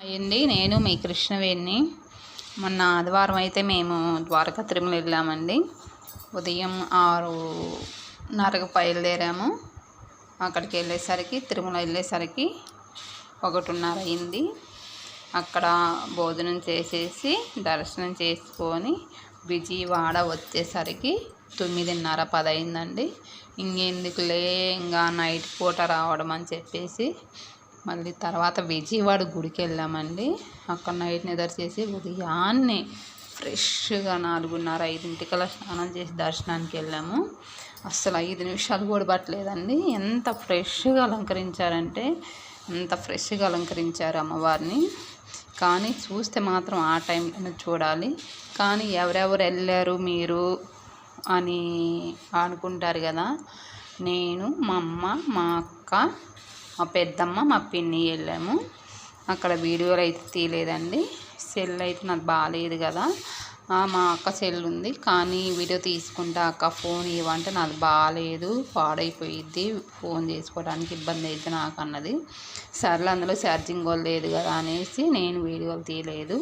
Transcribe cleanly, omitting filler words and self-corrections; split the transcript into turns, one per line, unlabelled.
అయ్యింది. నేను మీ కృష్ణవేణిని. మొన్న ఆదివారం అయితే మేము ద్వారకా తిరుమల వెళ్ళామండి. ఉదయం 6:30కు బయలుదేరాము. అక్కడికి వెళ్ళేసరికి తిరుమల వెళ్ళేసరికి 1:30 అయింది. అక్కడ భోజనం చేసేసి దర్శనం చేసుకొని విజయవాడ వచ్చేసరికి 9:30 10 అయిందండి. ఇంకెందుకులే ఇంకా నైట్ పూట రావడం అని చెప్పేసి మళ్ళీ తర్వాత విజయవాడ గుడికి వెళ్ళామండి. అక్కడ నైట్ నిద్ర చేసి ఉదయాన్నే ఫ్రెష్గా 4:30 5ంటికల్లా స్నానం చేసి దర్శనానికి వెళ్ళాము. అసలు 5 నిమిషాలు కూడా పట్టలేదండి. ఎంత ఫ్రెష్గా అలంకరించారంటే అంత ఫ్రెష్గా అలంకరించారు అమ్మవారిని. కానీ చూస్తే మాత్రం ఆ టైంలోనే చూడాలి. కానీ ఎవరెవరు వెళ్ళారు మీరు అని అనుకుంటారు కదా. నేను, మా అమ్మ, మా అక్క, మా పెద్దమ్మ, మా పిన్ని వెళ్ళాము. అక్కడ వీడియోలు అయితే తీయలేదండి. సెల్ అయితే నాకు బాగాలేదు కదా. మా అక్క సెల్ ఉంది, కానీ వీడియో తీసుకుంటే అక్క ఫోన్ ఇవ్వంటే నాకు బాగాలేదు, పాడైపోయిద్ది, ఫోన్ చేసుకోవడానికి ఇబ్బంది అయితే నాకు అన్నది. సర్లే అందులో ఛార్జింగ్ కూడా లేదు కదా అనేసి నేను వీడియోలు తీయలేదు.